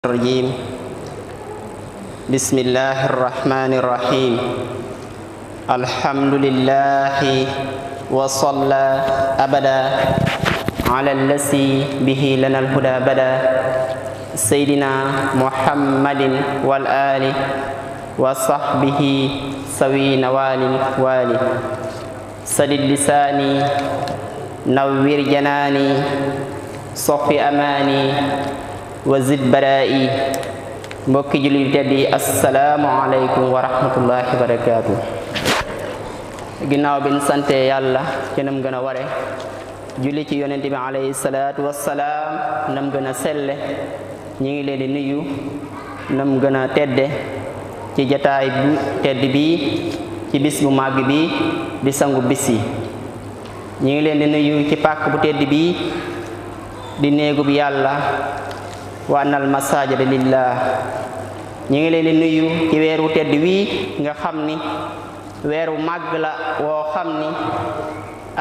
الرجيم بسم الله الرحمن الرحيم الحمد لله وصلى أبدا على الذي به لنا الهدى بدا سيدنا محمد والآل وصحبه سوي نوال والي سدد لساني نوّر جناني صفي أماني wazid baraa'i mbokki jullit tedd yi assalaamu aleykum wa rahmatullahi wa barakaatu. ginnaaw bi ñu sante yàlla ci nam gën a ware julli ci yonent bi alayhi salaatu wassalaam nam gën a selle ñi ngi leen di nuyu nam gën a tedde ci jataay bu tedd bi ci bis bu màgg bi di sangu bis yi ñi ngi leen di nuyu ci pàkk bu tedd bi di néegu bi yàlla wa annal masajida lillah ñi ngi leen di nuyu ci weeru tedd wii nga xam ni weeru màgg la woo xam ni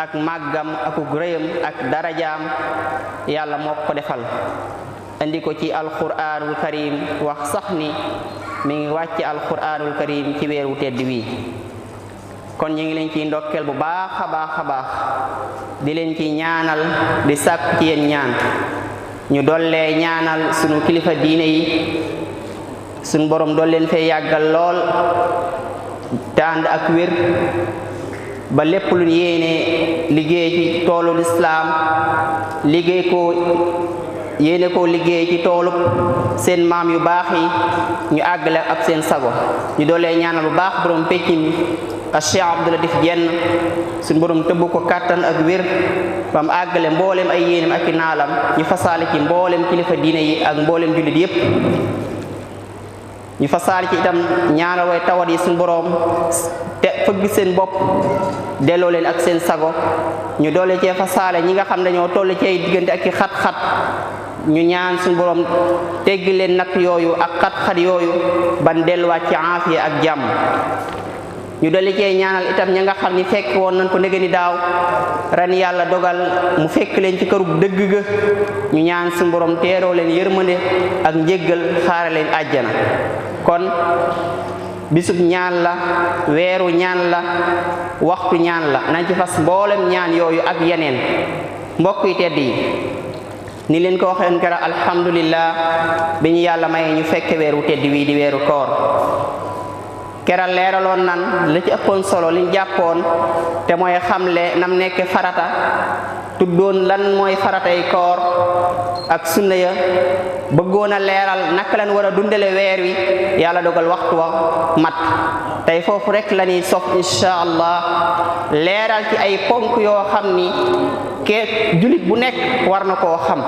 ak màggam akuk rëyam ak darajaam yàlla moo ko defal andi ko ci alquranul karim wax sax ni mi ngi wàcc alquranul karim ci weeru tedd wii kon ñi ngi leen ciy ndokkeel bu baax a baax a baax di leen ci ñaanal di sàkku ci yéen ñaan ñu dollee ñaanal sunu kilifa diine yi sunu borom dool leen fee yàggal lool te ànd ak wér ba lépp lu yéene liggéey ci toolu lislaam yéene koo liggéey ci toolu seen maam yu baax yi ñu àggale ak seen sago ñu dollee ñaanal bu baax borom pecc mi ak Cheikh Abdou Latif Diène suñu borom tëbb ko kàttan ak wér ba mu àggale mboolem ay yéenam ak i naalam ñu fasaale ci mboolem kilifa diine yi ak mboolem jullit yépp ñu fasaale ci itam ñaanal way tawat yi suñu borom te fëgg seen bopp delloo leen ak seen sago ñu doole cee fasaale ñi nga xam dañoo toll ci ay diggante ak i xat-xat ñu ñaan suñu borom teggi leen natt yooyu ak xat-xat yooyu ban delluwaat ci aafiya ak jàmm ñu dolli cee ñaanal itam ña nga xam ni fekk woon nañ ko ndege ni daaw ren yàlla dogal mu fekk leen ci kërub dëgg ga ñu ñaan suñu borom teeroo leen yërmande ak njéggal xaare leen àjjana kon bisub ñaan la weeru ñaan la waxtu ñaan la nañ ci fas mboolem ñaan yooyu ak yeneen mbokk yi tedd yi ni leen ko waxeen kera alhamdulillah bi ñu yàlla maye ñu fekke weeru tedd wii di weeru koor keral leeraloon nan la ci ëppoon solo liñ jàppoon te mooy xamle nam nekk farata tuddoon lan mooy faratay koor ak sunna ya bëggoon a leeral naka lañ war a dundale weer wi yàlla dogal waxtu wa mat tey foofu rek la ñuy sof insha allah leeral ci ay ponk yoo xam ni julit bu nekk war na koo xam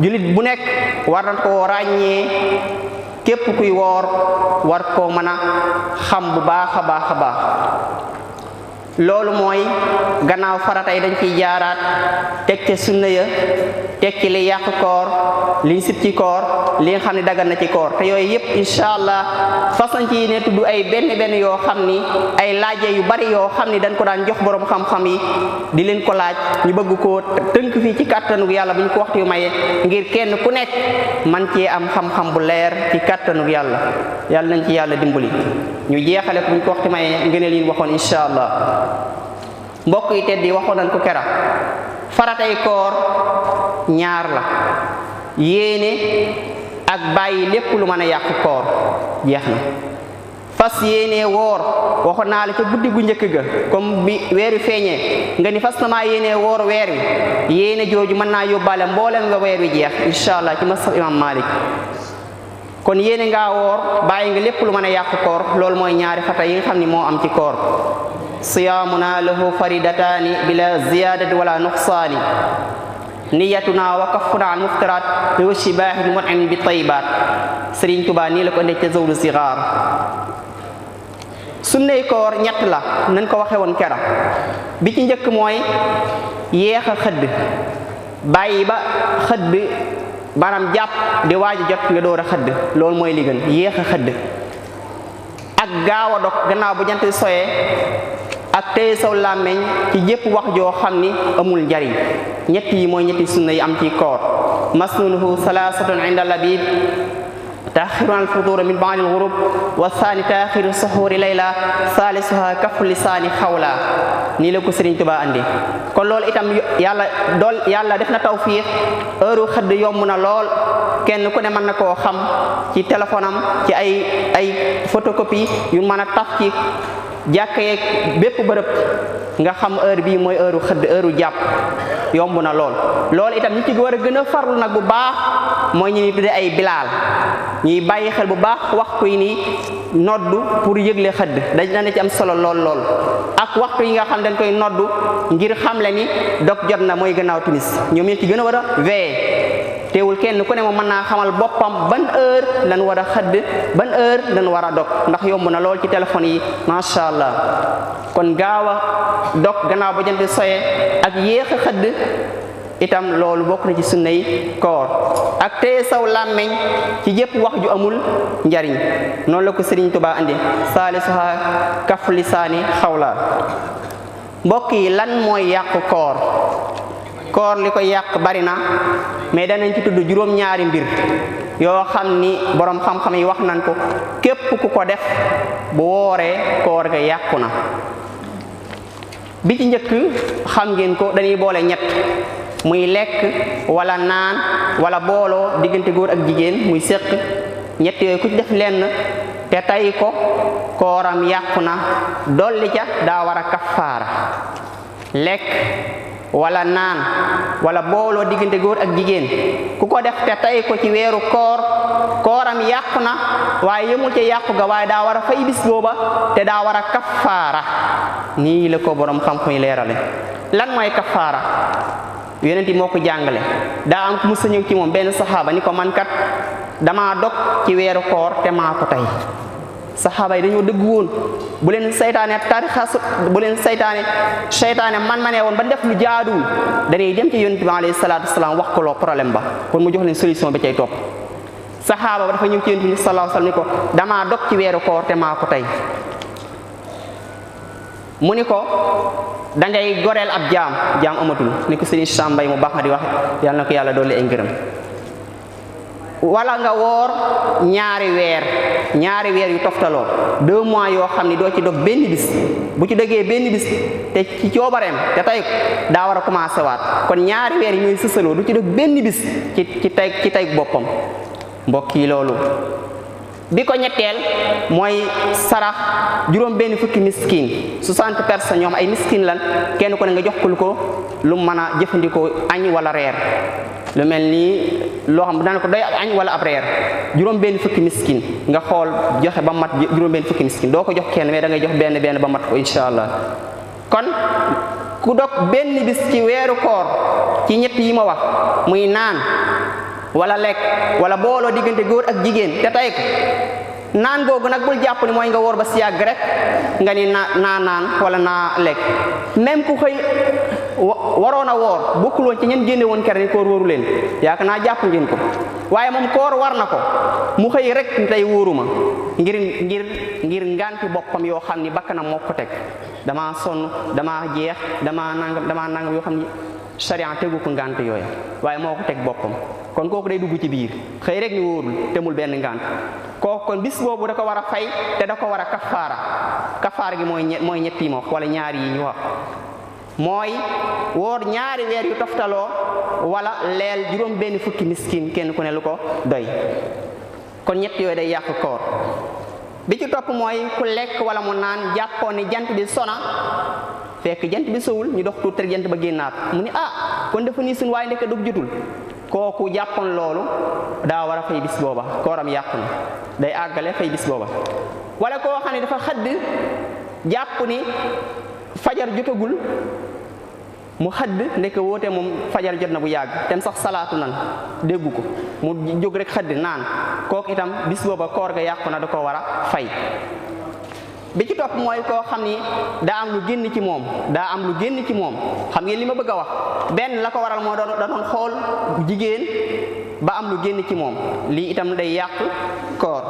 julit bu nekk war na koo ràññee képp kuy woor war koo mën a xam bu baax a baax a baax loolu mooy gannaaw farata yi dañ ciy jaaraat teg ca sunna ya teg ci li yàq koor liñ sib ci koor li nga xam ne dagan na ci koor te yooyu yëpp incha allah fas nañ ci ne tudd ay benn yoo xam ni ay laaje yu bari yoo xam ni dañ ko daan jox borom xam-xam yi di leen ko laaj ñu bëgg koo tënk fii ci kàttanug yàlla bu ñu ko waxtu yu maye ngir kenn ku nekk man cee am xam-xam bu leer ci kàttanug yàlla nañ ci yàlla dimbali ñu jeexale ko bu ñu ko waxtu maye ngëneel yi waxoon incha allah mbokk yi tedd yi waxoon nañ ko kera faratay koor ñaar la yéene ak bàyyi lépp lu mën a yàq koor jeex na fas yéene woor waxoon naa la ca guddi gu njëkk ga comme bi weer wi feeñee nga ni fas na maa yéene woor weer wi yéene jooju mën naa yóbbaale mboolem nga weer wi jeex insha allah ci masab imam Malik kon yéene ngaa woor bàyyi nga lépp lu mën a yàq koor loolu mooy ñaari fata yi nga xam ni moo am ci koor siyaamuna lahu faridataani bila ziyadati wala nuqsaani niyatuna wa kaffuna an muftiraat bi wa shibaahi mun'im bi tayyibaat Sëriñ Tuubaa nii la ko indee ca zawlu sigaar sunnay koor ñett la nañ ko waxe woon kera bi ci njëkk mooy yéex a xëdd bàyyi ba xëdd maanaam jàpp di waaj a jot nga door a xëdd loolu mooy li gën yéex a xëdd ak gaaw a dog gannaaw bu jant soyee ak tey saw làmmeñ ci jépp wax joo xam ni amul njariñ ñett yi mooy ñetti sunna yi am ci koor masnunuhu salaasatun inda labib taaxiru al futuur min baadi al ghurub wa saani taaxiru suxuuri layla saalisuha kafu lisaani xawla nii la ko Sëriñ Tuubaa andi kon loolu itam yàlla def na tawfiix heure xëdd yomb na lool kenn ku ne mën na koo xam ci téléphone am ci ay photocopie yu mën a taf ci jàkka yeeg bépp bërëb nga xam heure bii mooy heure xëdd heure jàpp yomb na loolu itam ñi ci war a gën a farlu nag bu baax mooy ñu ni tudde ay bilaal ñuy bàyyi xel bu baax waxtu yi ni noddu pour yëgle xëdd dana ci am solo lool ak waxtu yi nga xam dañ koy noddu ngir xamle ni dog jot na mooy gannaaw timis ñoom ñi ci gën a war a veiller teewul kenn ku ne moom mën naa xamal boppam ban heure lan war a xëdd ban heure lan war a dog ndax yomb na lool ci téléphone yi macha allah kon gaaw a dog gannaaw ba jant soye ak yéex a xëdd itam loolu bokk na ci sunnay koor ak téye saw làmmeñ ci jëpp wax ju amul njariñ noonu la ko Sëriñ Tuubaa andi saalisuha kaf lisaani xawla mbokk yi lan mooy yàq koor li ko yàq bari na mais danañ ci tudd juróom-ñaari mbir yoo xam ni borom xam-xam yi wax nañ ko képp ku ko def bu wooree koor ga yàqu na bi ci njëkk xam ngeen ko dañuy boole ñett muy lekk wala naan wala booloo diggante góor ak jigéen muy séq ñett yooyu ku ci def lenn te tay ko kooram yàqu na dolli ca daa war a kafaara lekk wala naan wala booloo diggante góor ak jigéen ku ko def te tay ko ci weeru kooram yàqu na waaye yemul ca yàqu ga waaye daa war a fay bis booba te daa war a kafaara nii la ko borom xam-xam yi leerale lan mooy kafaara yonent yi moo ko jàngale daa am ku mu ñëw ci moom benn saxaaba ni ko man kat damaa dog ci weeru koor te maa ko tey saxaaba yi dañoo dëgg woon bu leen seytaane man nee woon ba def lu jaaduwul dañuy dem ci yonent bi alayhi salaatu wasalaam wax ko loo problème ba pour mu jox leen solution ba cay topp saxaaba ba dafa ñëw ci yonent bi sallallahu alayhi wasallam ni ko damaa dog ci weeru koor te maa ko tey mu ni ko dangay goreel ab jaam amatul ni ko Sëriñ Sam Mbaye mu baax ma di wax yàlla na ko yàlla dolli ay ngërëm wala nga woor ñaari weer yu toftaloo 2 mois yoo xam ni doo ci dog benn bis bu ci dogee benn bis te ci coobareem te tey daa war a commencé waat kon ñaari weer yi ñooy sësaloo du ci dog benn bis ci tey boppam mbokk yi loolu bi ko ñetteel mooy sarax juróom benn fukki miskin 60 personnes ñoom ay miskin lan kenn ko ne nga jox ko lu mën a jëfandikoo añ wala reer lu mel nii loo xam dana ko doy ab añ wala ab reer juróom benn fukki miskin nga xool joxe ba mat juróom benn fukki miskin doo ko jox kenn mais da ngay jox benn ba mat ko insha allah kon ku dog benn bis ci weeru koor ci ñett yi ma wax muy naan wala lekk wala booloo diggante góor ak jigéen te tay ko naan googu nag bul jàpp ni mooy nga woor ba si yàgg rek nga ni naa naan wala naa lekk même ku xëy waroon a woor bokkul woon ci ñen génne woon kere ni koor wóoru leen yaakaar naa jàpp ngeen ko waaye moom koor war na ko mu xëy rek ni tey wóoruma ngir nganti boppam yoo xam ni bakkanam moo ko teg damaa sonn damaa jeex damaa nangam yoo xam ni sharia tegu ko ngant yooya waaye moo ko teg boppam kon kooku day dugg ci biir xëy rek ni wóorul temul benn ngant kooku kon bis boobu da ko war a fay te da ko war a kafaara gi mooy ñett yi ma wax wala ñaari yi ñu wax mooy woor ñaari weer yu toftaloo wala leel juróom benn fukki miskin kenn ku ne lu ko doy kon ñett yooyu day yàq koor bi ci topp mooy ku lekk wala mu naan jàppoon ni jant bi sona fekk jant bi sowul ñu dox tuuti rek jant ba génnaat mu ni kon dafa nii suñ waaye ndekk dug jotul kooku jàppoon loolu daa war a fay bis booba kooram yàqu na day àggale fay bis booba wala koo xam ne dafa xëdd jàpp ni fajar jotagul mu xëdd ndekk woote moom fajar jot na bu yàgg tem sax salaatu nan déggu ko mu jóg rek xëdd naan kooku itam bis booba koor ga yàqu na da ko war a fay bi ci topp mooy koo xam ni daa am lu génn ci moom xam ngeen li ma bëgg a wax benn la ko waral moo da doon xool jigéen ba am lu génn ci moom lii itam day yàq koor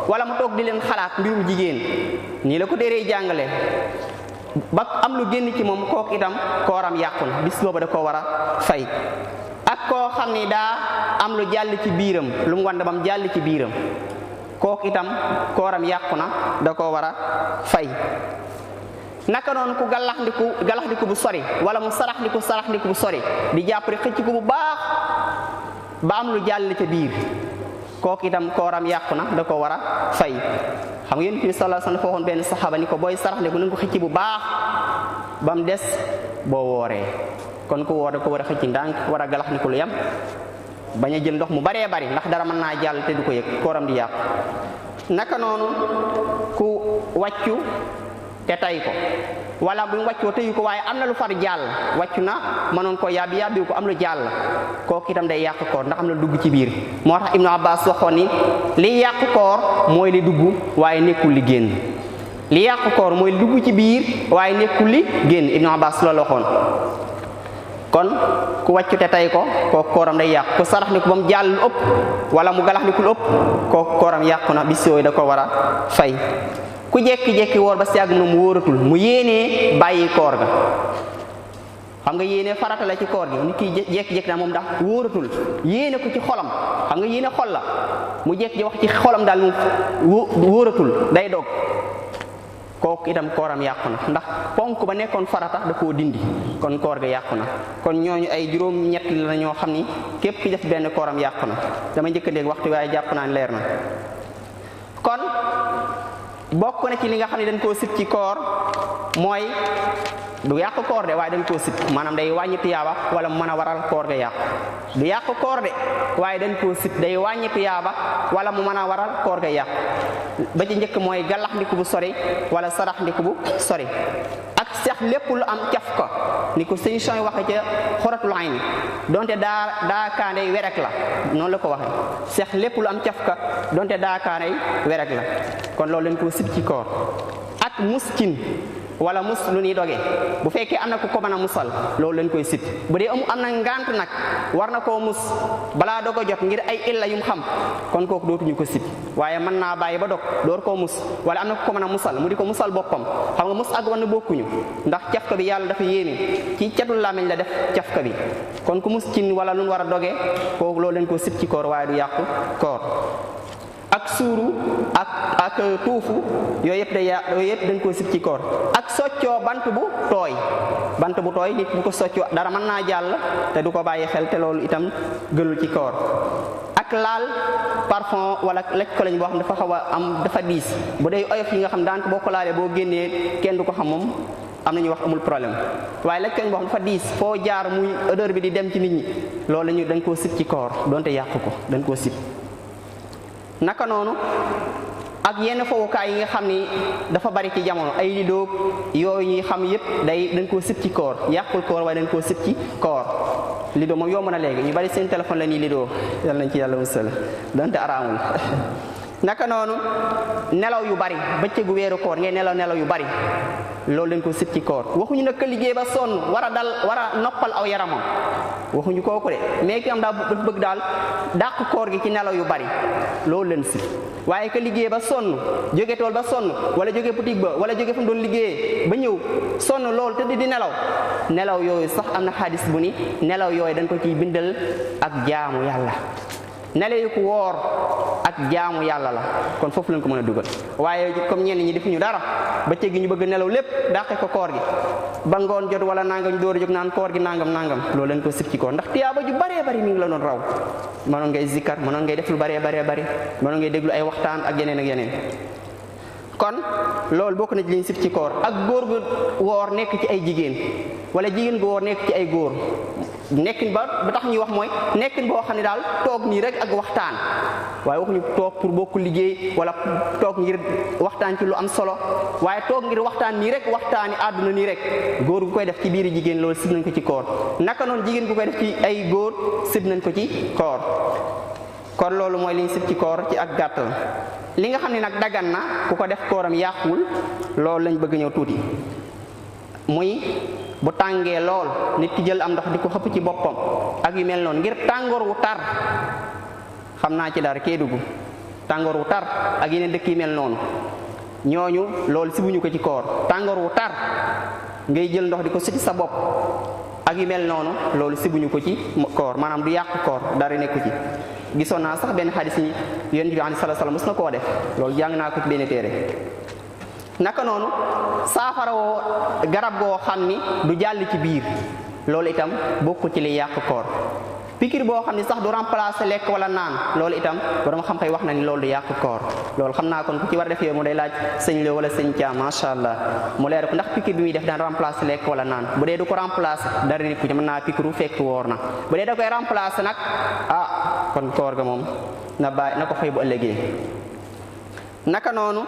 wala mu toog di leen xalaat mbirum jigéen nii la ko déeree jàngale ba am lu génn ci moom kooku itam kooram yàqu na bis booba da ko war a fay ak koo koo xam ni daa am lu jàll ci biiram lu mu wand bam jàll ci biiram kooku itam kooram yàqu na da ko war a fay. naka noonu ku galaxndiku bu sori wala mu saraxndiku bu sori di jàpp rek xëcc ko bu baax ba am lu jàll ca biir kooku itam kooram yàqu na da ko war a fay. xam nga Yonent bi sallallahu alayhi wasallam dafa waxoon benn saxaaba ni ko booy saraxndiku na nga ko xëcc bu baax ba mu des boo wooree. kon ku woor da ko war a xëcc ndànk war a galaxndiku lu yam bañ a jël ndox mu baree bari ndax dara mën naa jàll te du ko yëg kooram di yàqu. naka noonu ku wàccu te tay ko wala bu mu wàccoo tëyu ko waaye am na lu far jàll wàccu na mënoon ko yàbbi ko am lu jàll kooku itam day yàq koor ndax am na dugg ci biir. moo tax Ibnu Abbas waxoon ni li yàq koor mooy li dugg waaye nekkul li génn. li yàq koor mooy li dugg ci biir waaye nekkul li génn. Ibnu Abbas loolu waxoon. kon ku wàccu te tay ko kooku kooram day yàqu ku sarax ni ko ba mu jàll lu ëpp wala mu galax ni ku lu ëpp kooku kooram yàqu na bis yooyu da ko war a fay. ku jekki-jekki woor ba si yàgg mu wóoratul mu yéenee bàyyi koor ga. xam nga yéene farata la ci koor gi nit ki jekki-jekki naa moom ndax wóoratul yéene ko ci xolam xam nga yéene xol la mu jekki wax ci xolam daal mu wóoratul day dog kooku itam kooram yàqu na ndax ponk ba nekkoon farata da koo dindi kon koor ga yàqu na. kon ñooñu ay juróom-ñett la ñoo xam ni képp ki def benn kooram yàqu na. dama njëkk a dégg waxtu waaye jàpp naa ne leer na. kon bokk na ci li nga xam ne dañ koo sit ci koor mooy du yàq koor de waaye dañ koo sit maanaam day wàññi tiyaaba wala mu mën a waral koor ga yàqu. du yàq koor de waaye dañ koo sit day wàññi tiyaaba wala mu mën a waral koor ga yàqu. ba ci njëkk mooy galax ndiku bu sori wala sarax ndiku bu sori ak seex lépp lu am caf ko ni ko sëñ Soy waxe ca xoratul ayni donte daa kaanday werek la noonu la ko waxe seex lépp lu am caf ka donte daa kaanday werek la kon loolu leen ko sit ci koor. ak muskin wala mus lu ñuy doge bu fekkee am na ku ko mën a musal loolu lañ koy sit. bu dee am na ngant nag war na koo mus balaa doog a jot ngir ay illa yum xam kon kooku dootuñu ko sit waaye mën naa bàyyi ba dog door koo mus wala am na ku ko mën a musal mu di ko musal boppam xam nga mus ak wan bokkuñu ndax cafka bi yàlla dafa yéene ci catul làmmiñ la def cafka bi kon ku mus cin wala lu ñu war a doge kooku loolu lañ ko sit ci koor waaye du yàqu koor. ak suuru ak tuufu yooyu yëpp dañ koo sit ci koor. ak soccoo bant bu tooy nit bu ko soccoo dara mën naa jàll te du ko bàyyi xel te loolu itam gënul ci koor. ak laal parfum wala laj ko lañ boo xam dafa xaw a am dafa diis bu dee oyof yi nga xam daan ko boo ko laalee boo génnee kenn du ko xam moom am na ñuy wax amul problème waaye laj ko lañ boo xam dafa diis foo jaar muy odeur bi di dem ci nit ñi loolu dañ koo sit ci koor donte yàqu ko dañ koo sit. naka noonu ak yenn fowukaay yi nga xam ni dafa bari ci jamono ay lidoog yooyu ñuy xam yépp dañ koo sit ci koor yàqul koor waaye dañ koo sit ci koor. lido moom yomb na léegi ñu bari seen téléphone la ñuy lido yal nañ ci yàlla musal donte araamul. naka noonu nelaw yu bari bëccëgu weeru koor ngay nelaw yu bari loolu dañ ko sit ci koor. waxuñu nag ka liggéey ba sonn war a noppal aw yaramam waxuñu kooku de mais ki am daal dafa bëgg daal dàq koor gi ci nelaw yu bari loolu leen sit waaye ka liggéey ba sonn jóge tool ba sonn wala jóge boutique ba wala jóge fa mu doon liggéeyee ba ñëw sonn loolu te di nelaw yooyu sax am na xadis bu ni nelaw yooyu dañ ko ciy bindal ak jaamu yàlla. nelaw yu ko woor ak jaamu yàlla la kon foofu lañ ko mën a dugal waaye comme ñenn ñi defuñu dara bëccëg gi ñu bëgg nelaw lépp dàqe ko koor gi ba ngoon jot wala nangam ñu door a jóg naan koor gi nangam loolu leen ko sib ci koor ndax tiyaaba ju baree bari mi ngi la doon raw mënoon ngay zikkar mënoon ngay def lu baree bari mënoon ngay déglu ay waxtaan ak yeneen kon loolu bokk na ci liñ sib ci koor. ak góor gu woor nekk ci ay jigéen wala jigéen gu woor nekk ci ay góor nekkin ba tax ñuy wax mooy nekkin boo xam ne daal toog nii rek ak waxtaan waaye waxuñu toog pour bokku liggéey wala toog ngir waxtaan ci lu am solo waaye toog ngir waxtaan nii rek waxtaani àdduna nii rek góor gu koy def ci biiri jigéen loolu sib nañ ko ci koor. naka noonu jigéen gu koy def ci ay góor sib nañ ko ci koor. kon loolu mooy liñ sib ci koor ci ak gàttal. li nga xam ne nag dagan na ku ko def kooram yàquwul loolu lañ bëgg ñëw tuuti muy bu tàngee lool nit ki jël am ndox di ko xëpp ci boppam ak yu mel noonu ngir tàngoor wu tar xam naa ci dara Kédougou tàngoor wu tar ak yeneen dëkk yi mel noonu ñooñu loolu sibuñu ko ci koor. tàngoor wu tar ngay jël ndox di ko siti sa bopp ak yu mel noonu loolu sibuñu ko ci koor maanaam du yàq koor dara nekku ci. gisoon naa sax benn xadis ni yonent bi alayhi salaatu salaam mos na koo def loolu jàng naa ko ci benn téere. naka noonu saafara woo garab goo xam ni du jàll ci biir loolu itam bokku ci li yàq koor. pikir boo xam ni sax du remplacer lekk wala naan loolu itam borom xam-xam wax na ni loolu du yàq koor loolu xam naa kon ku ci war a def yooyu mu day laaj sëñ Lo wala sëñ Thiam macha allah mu leer ko ndax pikir bi muy def daan remplacer lekk wala naan bu dee du ko remplacer dara nit ku ci mën naa pikiru fekk woor na bu dee da koy remplacer nag kon koor ga moom na bàyyi na ko fay bu ëllëgee. naka noonu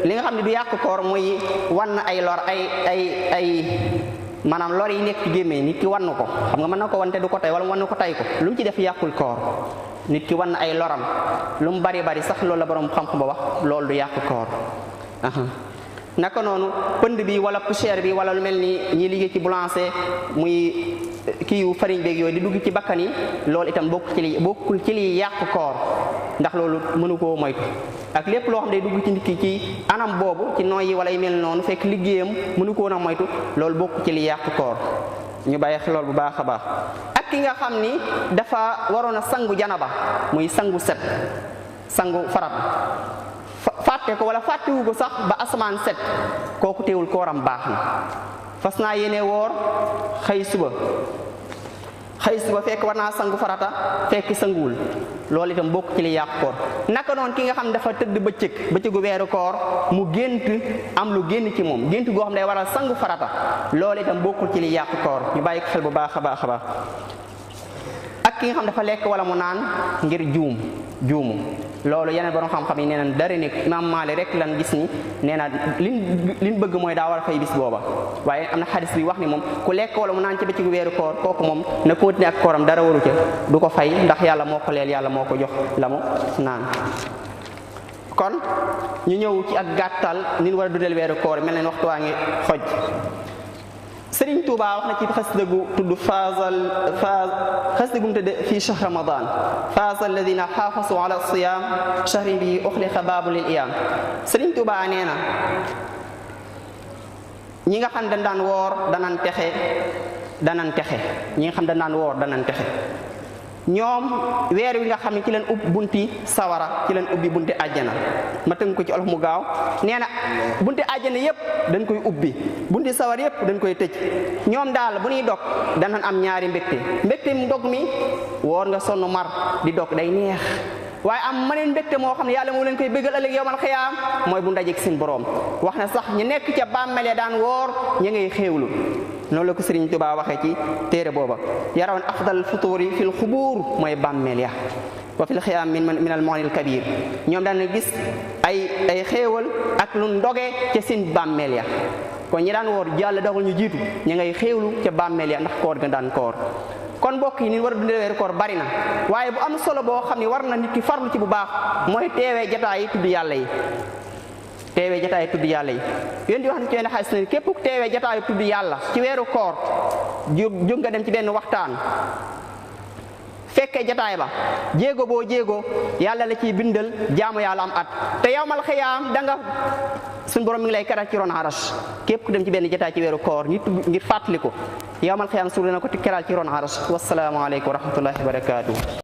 li nga xam ne du yàq koor muy wan ay lor ay maanaam lor yi nekk ci gémmiñ nit ki wan ko xam nga mën na ko wan te du ko tey wala mu wan ko tey ko lu mu ci def yàqul koor nit ki wan ay loram lu mu bari bari sax loolu la borom xam-xam ba wax loolu du yàq koor. naka noonu pënd bi wala poussière bi wala lu mel ni ñi liggéey ci boulanger muy kii yu farine beeg yooyu di dugg ci bakkan yi loolu itam bokkul ci li yàq koor ndax loolu mënu koo moytu. ak lépp loo xam day dugg ci nit ki ci anam boobu ci nooy yi wala yu mel noonu fekk liggéeyam mënu ko woon a moytu loolu bokk ci li yàq koor ñu bàyyi xel lool bu baax a baax. ak ki nga xam ni dafa waroon a sangu janaba muy sangu set sangu farat fàtte ko wala fàttewu ko sax ba asamaan set kooku teewul kooram baax na fas naa yéene woor xëy suba fekk war naa sangu farata fekk sanguwul loolu itam bokk ci li yàq koor. naka noonu ki nga xam dafa tëdd bëccëgu weeru koor mu gént am lu génn ci moom gént goo xam day waral sangu farata loolu itam bokkul ci li yàq koor ñu bàyyi ko xel bu baax a baax a baax. ak ki nga xam dafa lekk wala mu naan ngir juumu loolu yeneen borom xam-xam yi nee nañ dara nekk Imaam Maalik rek lan gis ni nee na liñ bëgg mooy daa war a fay bis booba waaye am na xadis bi wax ni moom ku lekk wala mu naan ci bëccëgu weeru koor kooku moom na continuer ak kooram dara waru ca du ko fay ndax yàlla moo ko leel yàlla moo ko jox la mu naan. kon ñu ñëw ci ak gàttal ni ñu war a dundal weeru koor mel ne waxtu waa ngi xoj. Sëriñ Tuubaa wax na ci xasida gu tudd xasida gu mu tudd fii shahr ramadan faaza alladina xaafasu ala siyam shahrin bi uxliqa baabu lil iyam. Sëriñ Tuubaa nee na ñi nga xam dañ daan woor danan texe ñi nga xam dañ daan woor danan texe ñoom weer wi nga xam ne ci leen ubbi bunti sawara ci leen ubbi bunti àjjana ma tënk ko ci olof mu gaaw nee na bunti àjjana yépp dañ koy ubbi bunti sawara yépp dañ koy tëj ñoom daal bu ñuy dog danañ am ñaari mbégte mu dog mi woor nga sonn mar di dog day neex waaye am maneen mbégte moo xam ne yàlla moo leen koy bégal ëllëg yowmal xiyaam mooy bu ndajeek seen borom wax na sax ñu nekk ca bàmmeel daan woor ñu ngay xéewlu noonu la ko Sëriñ Tuubaa waxee ci téere booba yarawoon afdal futuuri fil xubuur mooy bàmmeel ya wa fil xiyaam min al moonil kabir ñoom daan gis ay xéewal ak lu ndoge ca seen bàmmeel ya kon ñi daan woor yàlla dogal ñu jiitu ñu ngay xéewlu ca bàmmeel ya ndax koor ga daan koor. kon mbokk yi ni war a dundee weeru koor bari na waaye bu am solo boo xam ne war na nit ki farlu ci bu baax mooy teewee jataay yi tudd yàlla yi yéen di wax ne ci wenn xaalis na képp ku teewee jataayu tudd yàlla ci weeru koor jóg nga dem ci benn waxtaan fekkee jataay ba jéego boo jéego yàlla la ciy bindal jaamu yàlla am at te yawmal xiyaam da nga suñ borom mi ngi lay keral ci ron aras képp ku dem ci benn jataay ci weeru koor ngir fàttali ko yawmal xiyaam suul na ko ti keral ci ron aras wassalaamu aleykum wa rahmatullahi wa barakaatuh